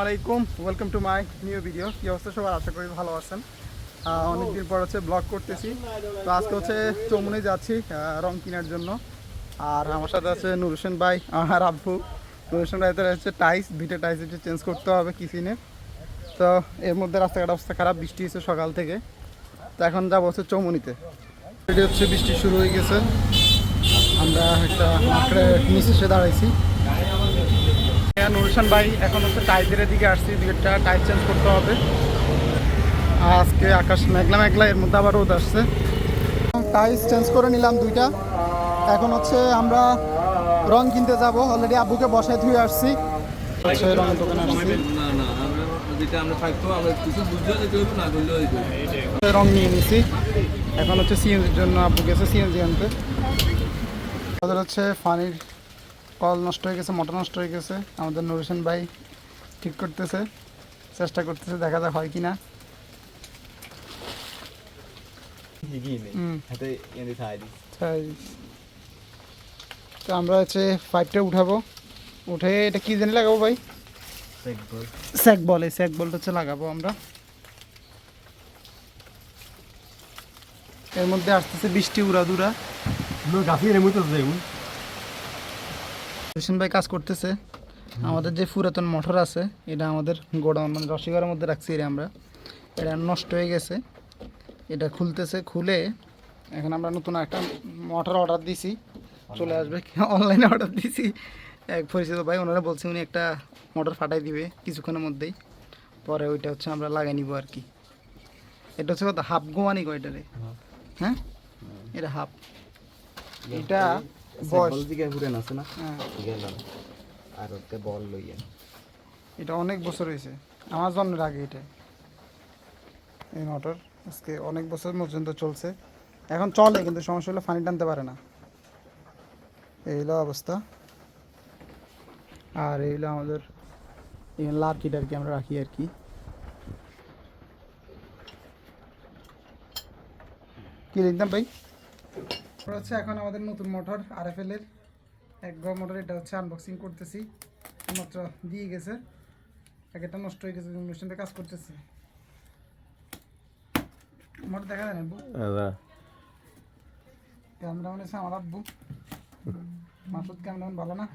আলাইকুম, welcome to my new video. কি অবস্থা সবার? আশা করি ভালো আছেন। অনেকদিন পর হচ্ছে ব্লগ করতেছি। তো আজকে হচ্ছে চৌমুনি যাচ্ছি রং কেনার জন্য। আর আমার সাথে আছে নুর হোসেন ভাই আর আব্বু। নুর হোসেন ভাই হচ্ছে টাইস, দুইটা টাইস হচ্ছে চেঞ্জ করতে হবে কিসিনে। তো এর মধ্যে রাস্তাঘাট অবস্থা খারাপ, বৃষ্টি হচ্ছে সকাল থেকে। তো এখন যাবো হচ্ছে চৌমুনিতে। রেডি হচ্ছে, বৃষ্টি শুরু হয়ে গেছে। আমরা একটা মাঠের নিচে এসে দাঁড়াইছি। নুর হোসেন ভাই এখন হচ্ছে টাইসের দিকে আসছি, দুইটা টাইস চেঞ্জ করতে হবে। আজকে আকাশ মেঘলা মেঘলা, এর মধ্যে আবার রোদ আসছে। টাইস চেঞ্জ করে নিলাম দুইটা। এখন হচ্ছে আমরা রং কিনতে যাব। অলরেডি আব্বুকে বসায় ধুয়ে আসছি, রঙের দোকানে আসছি। রং নিয়ে নিছি। এখন হচ্ছে সিএনজির জন্য আব্বু গেছে সিএনজি আনতে। আমাদের হচ্ছে পানির কল নষ্ট হয়ে গেছে, মোটর নষ্ট হয়ে গেছে। আমাদের নুর হোসেন ভাই ঠিক করতেছে, চেষ্টা করতেছে, দেখা যাক হয় কিনা। তো আমরা হচ্ছে পাইপটা উঠাবো, উঠে এটা কি জানি লাগাবো ভাই? স্যাক বল। এই স্যাক বলটা হচ্ছে লাগাবো আমরা। এর মধ্যে আসতেছে বৃষ্টি উড়াদুরা। হোসেন ভাই কাজ করতেছে। আমাদের যে পুরাতন মোটর আছে, এটা আমাদের গোডাউন মানে রসিঘরের মধ্যে রাখছি। আমরা এটা নষ্ট হয়ে গেছে, এটা খুলতেছে। খুলে এখন আমরা নতুন একটা মোটর অর্ডার দিছি, চলে আসবে। অনলাইনে অর্ডার দিছি এক পরিচিত ভাই, ওনারা বলছে উনি একটা মোটর ফাটাই দিবে কিছুক্ষণের মধ্যেই। পরে ওইটা হচ্ছে আমরা লাগাই নিব আর কি। এটা হচ্ছে কথা হাফ গোয়ানি কয়টারে। হ্যাঁ, এটা হাফ। এটা এটা অনেক বছর হয়েছে, আমার জন্মের আগে। এটা এই মোটর আজকে অনেক বছর পর্যন্ত চলছে। এখন চলে কিন্তু সমস্যা হলে পানি টানতে পারে না, এই হলো অবস্থা। আর এই হলো আমাদের লার্কিট আর কি, আমরা রাখি আর কি। কি লিখতাম ভাই? হচ্ছে এখন আমাদের নতুন মোটর RFL এর এক ঘর মোটর, এটা হচ্ছে আনবক্সিং করতেছি। মাত্র দিয়ে গেছে, একটা নষ্ট হয়ে গেছে, মেশিনতে কাজ করতেছে। মোটর দেখা যায় না আব্বু? ক্যামেরাম্যান আছে আমার আব্বু। মাসুদ ক্যামেরাম্যান ভালো না?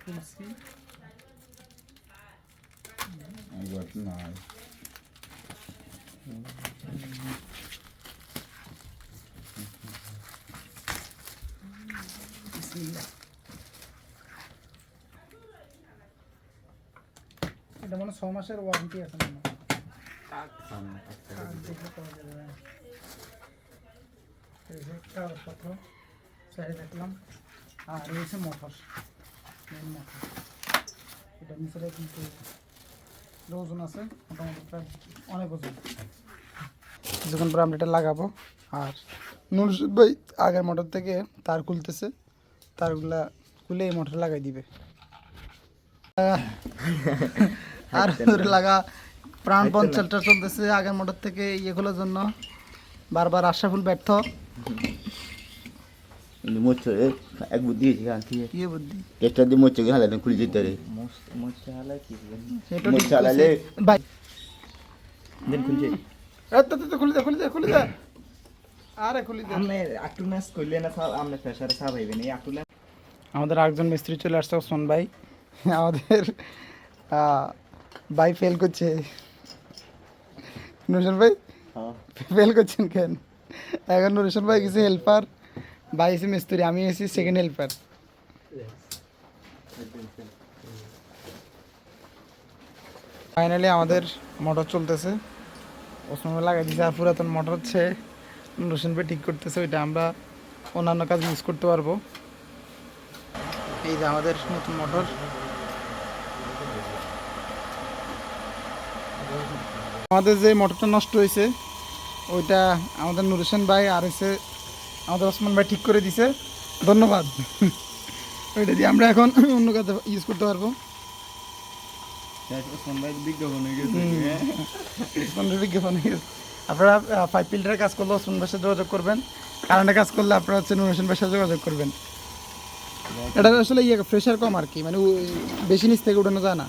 খুলছি এটা মানে 6 মাসের ওয়ারেন্টি আছে না? কাগজপত্র সাইডে দেখলাম। আর রয়েছে মোটর, মেন মোটর। এটা নিচে কিন্তু ওজন আছে মোটামুটি, প্রায় অনেক ওজন। কিছুক্ষণ পরে আমরা এটা লাগাবো। আর নুর ভাই আগের মোটর থেকে তার খুলতেছে, তারগুলা খুলে এই মোটর লাগাই দিবে। আর লাগা প্রাণপণ চেষ্টা চলতেছে আগের মোটর থেকে ইয়েগুলোর জন্য। বারবার আশাফুল ব্যর্থ। এক বুদ্ধি কি বুদ্ধি? একটা দিয়ে মোচকে হালালে খুলে যেতে রে হালালে ভাই দিন খুলছে খুলে দে খুলে দে। আরে খুলে দে। আমনে একটু ম্যাচ কইলে না সব আমনে প্রেসারে সব হইবে না একটু। আমাদের আরেকজন মিস্ত্রি চলে আসছে, ওসমান ভাই। আমাদের ভাই ফেল করছে। নুরুশন ভাই ফেল করছেন কেন? এখন নুরুশন ভাই কিছু হেল্পার, ভাই এসে মিস্ত্রি, আমি এসেছি সেকেন্ড হেল্পার। ফাইনালি আমাদের মোটর চলতেছে, ওসমান ভাই লাগাই দিয়েছে। আর পুরাতন মোটর হচ্ছে নুরুশন ভাই ঠিক করতেছে, ওইটা আমরা অন্যান্য কাজ ইউজ করতে পারবো। এই যে আমাদের নতুন মোটর। আমাদের যে মোটরটা নষ্ট হয়েছে ওইটা আমাদের নুর হোসেন ভাই আর এসে আমাদের ওসমান ভাই ঠিক করে দিছে, ধন্যবাদ। ওইটা দিয়ে আমরা এখন অন্য কাজে ইউজ করতে পারবো। বিজ্ঞাপন হয়ে গেছে। আপনারা পাইপ ফিল্টারের কাজ করলে ওসমান ভাইয়ের সাথে যোগাযোগ করবেন, কারেন্টের কাজ করলে আপনারা হচ্ছে নুর হোসেন ভাইয়ের সাথে যোগাযোগ করবেন। এটা আসলে ইয়ে প্রেশার কম আর কি, মানে বেশি নিচ থেকে উঠানো যায় না।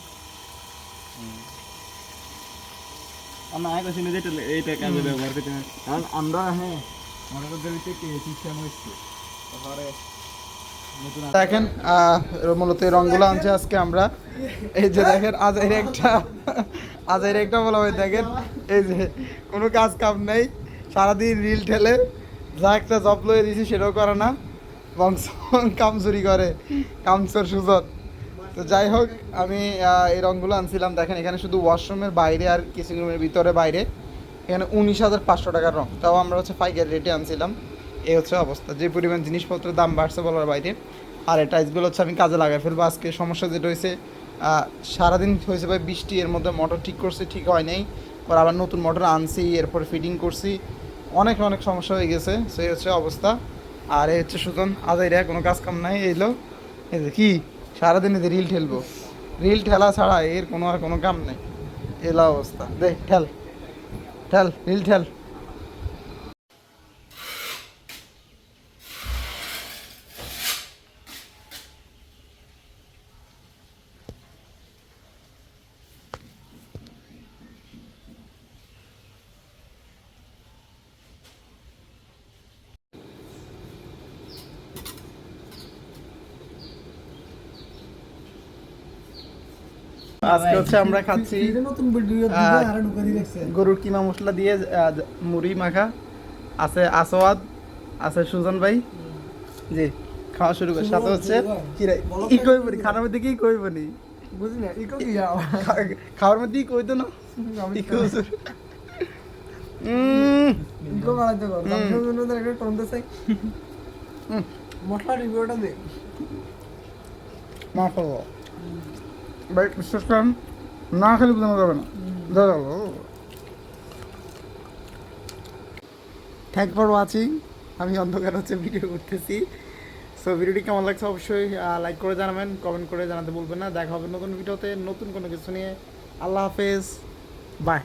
আমরা আগে ছিল যে এইটা কাজে ব্যবহার করতে না, কারণ আমরা হ্যাঁ মোটরের জমিতে কে সিস্টেম হচ্ছে তারপরে দেখেন মূলত এই রঙগুলো আনছে আজকে আমরা। এই যে দেখেন আজের একটা বলা হয়, দেখেন এই যে কোনো কাজ কাম নেই, সারাদিন রিল ঠেলে যা একটা জব লয়ে দিয়েছি সেটাও করে না, বংশ কাম চুরি করে, কামচোর সুজত। তো যাই হোক, আমি এই রঙগুলো আনছিলাম। দেখেন এখানে শুধু ওয়াশরুমের বাইরে আর কিচিং রুমের ভিতরে বাইরে এখানে 19,500 টাকার রঙ, তাও আমরা হচ্ছে পাইকারি রেটে আনছিলাম। এই হচ্ছে অবস্থা, যে পরিমাণ জিনিসপত্রের দাম বাড়ছে বলার বাইরে। আর এই টাইলসগুলো হচ্ছে আমি কাজে লাগাই ফেলবো আজকে। সমস্যা যেটা হয়েছে, সারাদিন হয়েছে ভাই বৃষ্টি, এর মধ্যে মোটর ঠিক করছি, ঠিক হয় নাই, পর আবার নতুন মোটর আনছি, এরপরে ফিটিং করছি, অনেক অনেক সমস্যা হয়ে গেছে। সেই হচ্ছে অবস্থা। আর এই হচ্ছে সুজন আজাইরা, কোনো কাজ কাম নাই। এইলো এই যে কি সারাদিন এদের রিল ঠেলবো, রিল ঠেলা ছাড়া এর কোনো আর কোনো কাম নেই। এলা অবস্থা, দে ঠেল ঠেল রিল ঠেল। আজকে হচ্ছে আমরা খাচ্ছি গরুর কিমা মশলা দিয়ে মুড়ি মাখা। আছে আসওয়াদ, আছে সুজন ভাই, জি খাওয়া শুরু করে। সাথে হচ্ছে কি রে ই কইব নি খানার মধ্যে কি কইব নি, বুঝি না ই কই খাওয়ার মধ্যে ই কইতো না ই কইছো। ইকো বাড়াইতে কর দামসের জন্য তো একটা টন দে চাই। মশলা রিভিউটা দে মা খাবো ভাই, বিশ্বাস করেন না খেলে বোঝানো যাবে না। Thank for watching. আমি অন্ধকার হচ্ছে ভিডিও করতেছি। সো ভিডিওটি কেমন লাগছে অবশ্যই লাইক করে জানাবেন, কমেন্ট করে জানাতে বলবেন না। দেখা হবে নতুন ভিডিওতে নতুন কোনো কিছু নিয়ে। আল্লাহ হাফেজ, বাই।